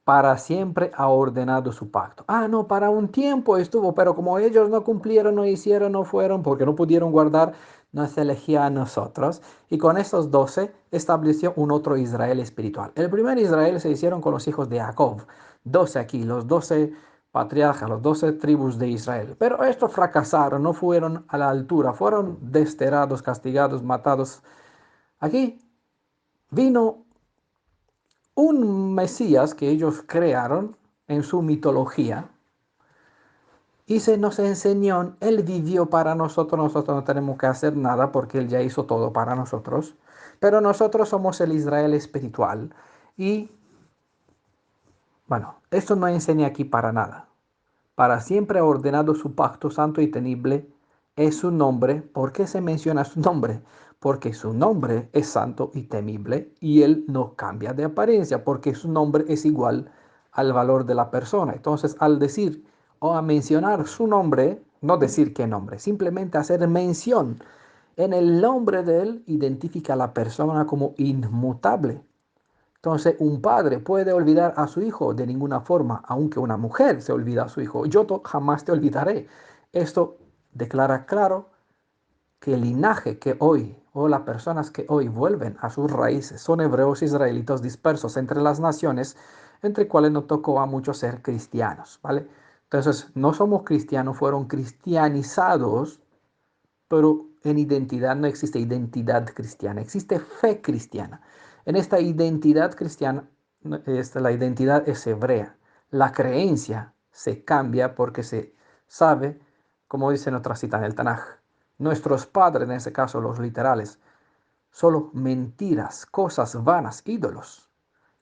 Speaker 1: Para siempre ha ordenado su pacto. Ah, no, para un tiempo estuvo, pero como ellos no cumplieron, no hicieron, no fueron, porque no pudieron guardar, nos elegía a nosotros. Y con estos 12 estableció un otro Israel espiritual. El primer Israel se hicieron con los hijos de Jacob. 12 aquí, los 12 patriarcas, los 12 tribus de Israel. Pero estos fracasaron, no fueron a la altura, fueron desterrados, castigados, matados. Aquí vino un Mesías que ellos crearon en su mitología y se nos enseñó, Él vivió para nosotros, nosotros no tenemos que hacer nada porque Él ya hizo todo para nosotros, pero nosotros somos el Israel espiritual y bueno, esto no enseña aquí para nada. Para siempre ha ordenado su pacto santo y temible es su nombre. ¿Por qué se menciona su nombre? Porque su nombre es santo y temible y él no cambia de apariencia porque su nombre es igual al valor de la persona. Entonces, al decir o a mencionar su nombre, no decir qué nombre, simplemente hacer mención en el nombre de él, identifica a la persona como inmutable. Entonces, un padre puede olvidar a su hijo de ninguna forma, aunque una mujer se olvida a su hijo. Yo jamás te olvidaré. Esto declara claro que el linaje que hoy, o las personas que hoy vuelven a sus raíces, son hebreos israelitas dispersos entre las naciones, entre cuales nos tocó a muchos ser cristianos, ¿vale? Entonces, no somos cristianos, fueron cristianizados, pero en identidad no existe identidad cristiana, existe fe cristiana. En esta identidad cristiana, la identidad es hebrea. La creencia se cambia porque se sabe, como dice en otra cita en el Tanaj, nuestros padres, en ese caso los literales, solo mentiras, cosas vanas, ídolos,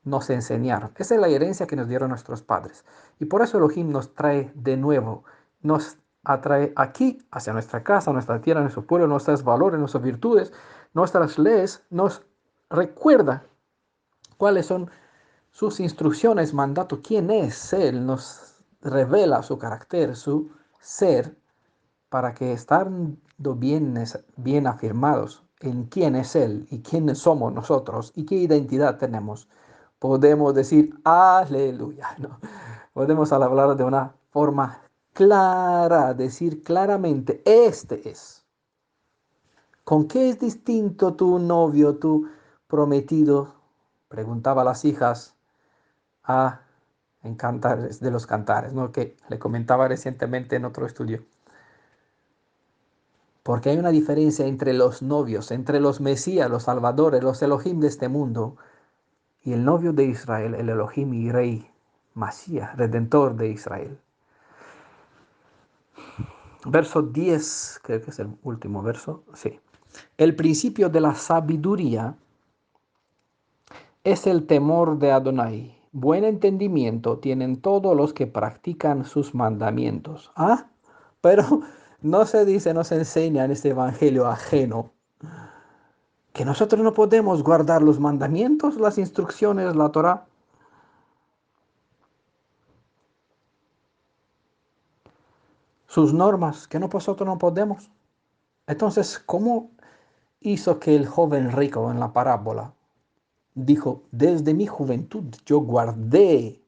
Speaker 1: nos enseñaron. Esa es la herencia que nos dieron nuestros padres. Y por eso Elohim nos trae de nuevo, nos atrae aquí, hacia nuestra casa, nuestra tierra, nuestro pueblo, nuestros valores, nuestras virtudes, nuestras leyes, nos recuerda cuáles son sus instrucciones, mandato, quién es Él, nos revela su carácter, su ser, para que estando bien afirmados en quién es Él y quiénes somos nosotros y qué identidad tenemos, podemos decir aleluya, ¿no? Podemos hablar de una forma clara, decir claramente, este es. ¿Con qué es distinto tu novio, tu prometido? Preguntaba a las hijas en Cantares de los Cantares, ¿no? Que le comentaba recientemente en otro estudio. Porque hay una diferencia entre los novios, entre los Mesías, los salvadores, los Elohim de este mundo y el novio de Israel, el Elohim y Rey, Masías, Redentor de Israel. Verso 10, creo que es el último verso, sí. El principio de la sabiduría es el temor de Adonai. Buen entendimiento tienen todos los que practican sus mandamientos. Ah, pero no se dice, no se enseña en este evangelio ajeno que nosotros no podemos guardar los mandamientos, las instrucciones, la Torá. Sus normas, que nosotros no podemos. Entonces, ¿cómo hizo que el joven rico en la parábola dijo, desde mi juventud yo guardé?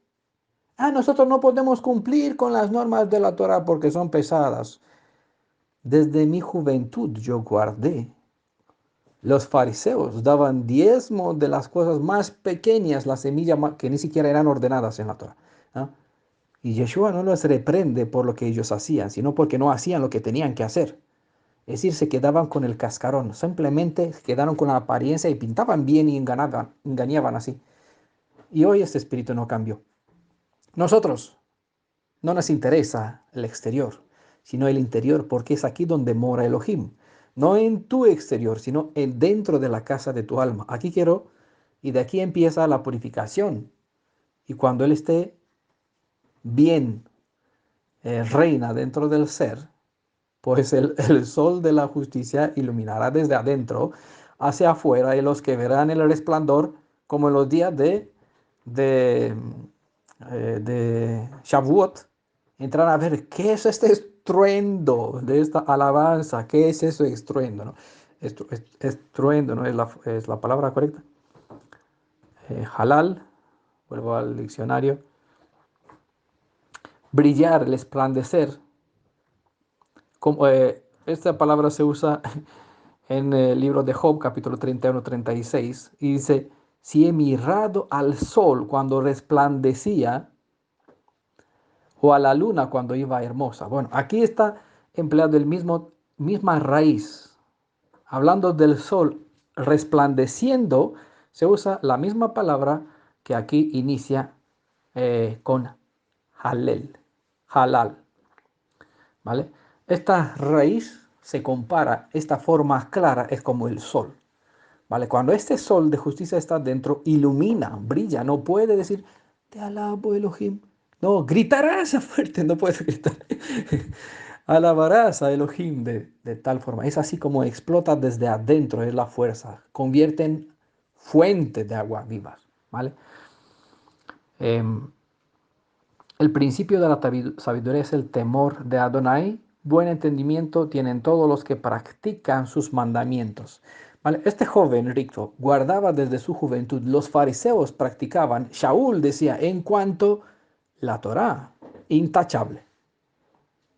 Speaker 1: Ah, nosotros no podemos cumplir con las normas de la Torá porque son pesadas. Desde mi juventud yo guardé. Los fariseos daban diezmo de las cosas más pequeñas, las semillas que ni siquiera eran ordenadas en la Torá, ¿no? Y Yeshua no los reprende por lo que ellos hacían, sino porque no hacían lo que tenían que hacer. Es decir, se quedaban con el cascarón, simplemente se quedaron con la apariencia y pintaban bien y engañaban así. Y hoy este espíritu no cambió. Nosotros no nos interesa el exterior, sino el interior, porque es aquí donde mora Elohim. No en tu exterior, sino en dentro de la casa de tu alma. Aquí quiero, y de aquí empieza la purificación. Y cuando Él esté bien, reina dentro del ser, pues el sol de la justicia iluminará desde adentro hacia afuera y los que verán el resplandor como en los días de, de Shavuot, entran a ver qué es este estruendo de esta alabanza, qué es ese estruendo, ¿no? Estruendo, ¿no? Es la palabra correcta. Halal, vuelvo al diccionario. Brillar, el esplandecer. Como, esta palabra se usa en el libro de Job, capítulo 31-36, y dice, si he mirado al sol cuando resplandecía, o a la luna cuando iba hermosa. Bueno, aquí está empleado misma raíz. Hablando del sol resplandeciendo, se usa la misma palabra que aquí inicia con halel, halal, ¿vale? Esta raíz se compara, esta forma clara es como el sol. ¿Vale? Cuando este sol de justicia está dentro, ilumina, brilla, no puede decir, te alabo, Elohim. No, gritarás a fuerte, no puedes gritar. Alabarás a Elohim de tal forma. Es así como explota desde adentro, es la fuerza. Convierte en fuente de agua vivas, ¿vale? Em, el principio de la sabiduría es el temor de Adonai. Buen entendimiento tienen todos los que practican sus mandamientos. ¿Vale? Este joven rico guardaba desde su juventud. Los fariseos practicaban. Shaul decía, en cuanto la Torá, intachable.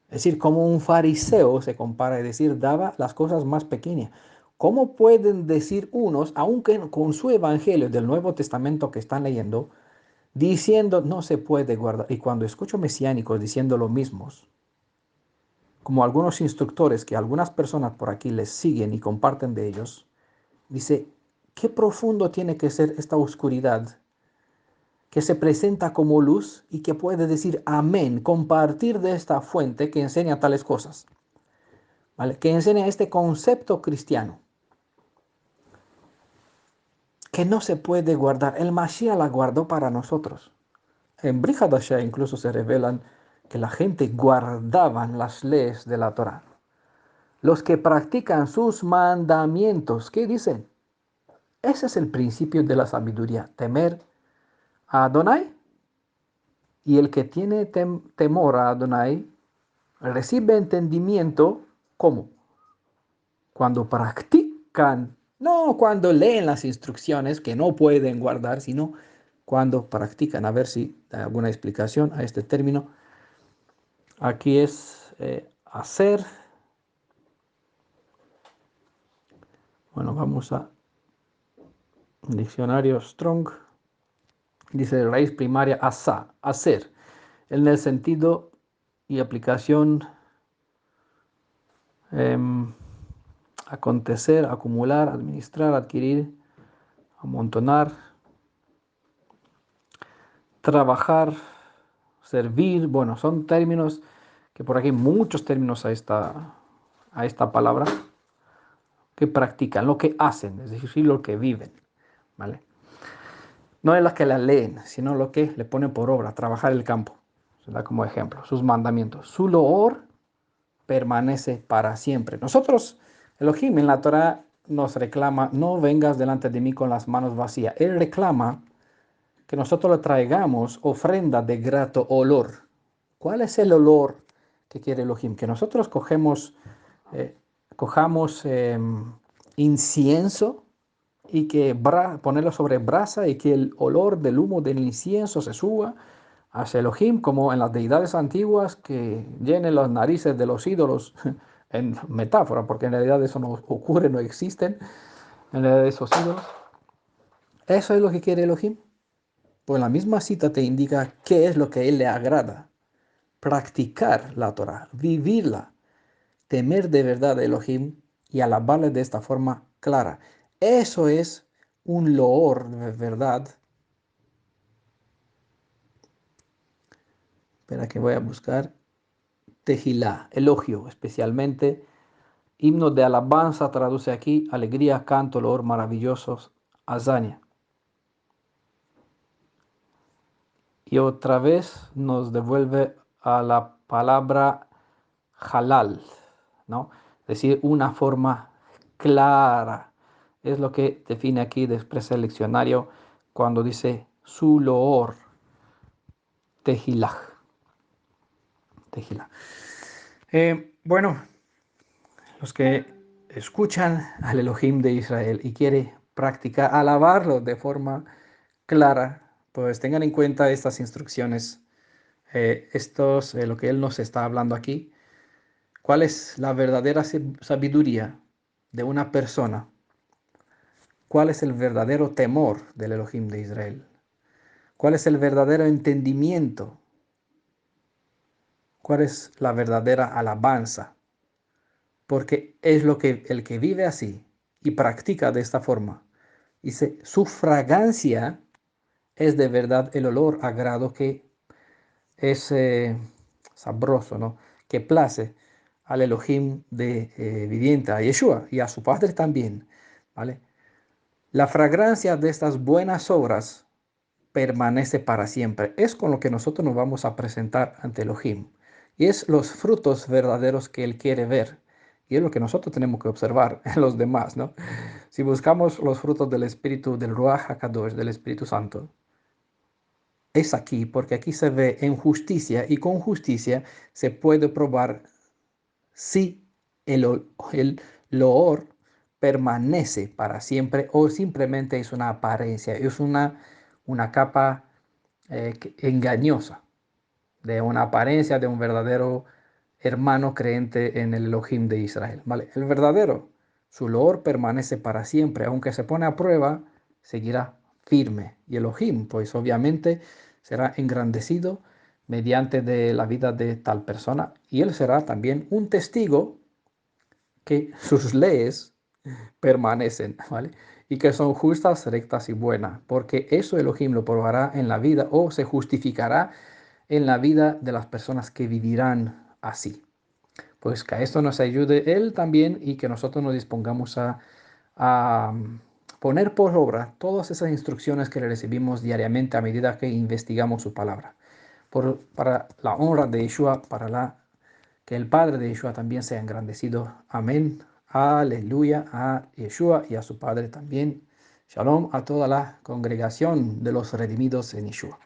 Speaker 1: Es decir, como un fariseo se compara, es decir, daba las cosas más pequeñas. ¿Cómo pueden decir unos, aunque con su evangelio del Nuevo Testamento que están leyendo, diciendo no se puede guardar? Y cuando escucho mesiánicos diciendo lo mismo, como algunos instructores que algunas personas por aquí les siguen y comparten de ellos, dice, qué profundo tiene que ser esta oscuridad que se presenta como luz y que puede decir amén, compartir de esta fuente que enseña tales cosas, ¿vale? Que enseña este concepto cristiano, que no se puede guardar. El Mashiach la guardó para nosotros. En Brit Hadashah incluso se revelan que la gente guardaban las leyes de la Torah. Los que practican sus mandamientos, ¿qué dicen? Ese es el principio de la sabiduría, temer a Adonai. Y el que tiene temor a Adonai recibe entendimiento, ¿cómo? Cuando practican, no cuando leen las instrucciones que no pueden guardar, sino cuando practican. A ver si hay alguna explicación a este término. Aquí es hacer. Bueno, vamos a diccionario Strong. Dice raíz primaria asa, hacer. En el sentido y aplicación eh, acontecer, acumular, administrar, adquirir, amontonar, trabajar, servir. Bueno, son términos que por aquí, muchos términos a esta palabra, que practican, lo que hacen, es decir, lo que viven, ¿vale? No es la que la leen, sino lo que le ponen por obra, trabajar el campo. Se da como ejemplo, sus mandamientos. Su loor permanece para siempre. Nosotros, Elohim en la Torah nos reclama, no vengas delante de mí con las manos vacías. Él reclama que nosotros le traigamos ofrenda de grato olor. ¿Cuál es el olor que quiere Elohim? Que nosotros cojamos incienso y que ponerlo sobre brasa y que el olor del humo del incienso se suba hacia Elohim, como en las deidades antiguas que llenen las narices de los ídolos, en metáfora, porque en realidad eso no ocurre, no existen en realidad esos ídolos. Eso es lo que quiere Elohim. Pues la misma cita te indica qué es lo que a él le agrada. practicar la Torah, vivirla, temer de verdad a Elohim y alabarle de esta forma clara. Eso es un loor de verdad. Espera que voy a buscar Tejilá, elogio, especialmente himno de alabanza, traduce aquí alegría, canto, loor maravillosos, hazaña. Y otra vez nos devuelve a la palabra halal, ¿no? Es decir, una forma clara. Es lo que define aquí, expresa el diccionario cuando dice su loor, tejilaj. Tejilá. Bueno, los que escuchan al Elohim de Israel y quieren practicar, alabarlo de forma clara, pues tengan en cuenta estas instrucciones, lo que Él nos está hablando aquí. ¿Cuál es la verdadera sabiduría de una persona? ¿Cuál es el verdadero temor del Elohim de Israel? ¿Cuál es el verdadero entendimiento? ¿Cuál es la verdadera alabanza? Porque es lo que el que vive así y practica de esta forma, dice, su fragancia es de verdad el olor agrado que es sabroso, ¿no? Que place al Elohim de viviente, a Yeshua y a su Padre también, ¿vale? La fragancia de estas buenas obras permanece para siempre. Es con lo que nosotros nos vamos a presentar ante Elohim. Y es los frutos verdaderos que Él quiere ver. Y es lo que nosotros tenemos que observar en los demás, ¿no? Si buscamos los frutos del Espíritu, del Ruach HaKadosh, del Espíritu Santo, es aquí, porque aquí se ve en justicia y con justicia se puede probar si el loor permanece para siempre o simplemente es una apariencia, es una capa engañosa de una apariencia de un verdadero hermano creente en el Elohim de Israel. ¿Vale? El verdadero, su loor permanece para siempre, aunque se pone a prueba, seguirá firme. Y Elohim, pues obviamente será engrandecido mediante de la vida de tal persona y él será también un testigo que sus leyes permanecen, ¿vale? Y que son justas, rectas y buenas, porque eso Elohim lo probará en la vida o se justificará en la vida de las personas que vivirán así. Pues que a esto nos ayude Él también y que nosotros nos dispongamos a poner por obra todas esas instrucciones que le recibimos diariamente a medida que investigamos su palabra. Para la honra de Yeshua, que el Padre de Yeshua también sea engrandecido. Amén. Aleluya a Yeshua y a su Padre también. Shalom a toda la congregación de los redimidos en Yeshua.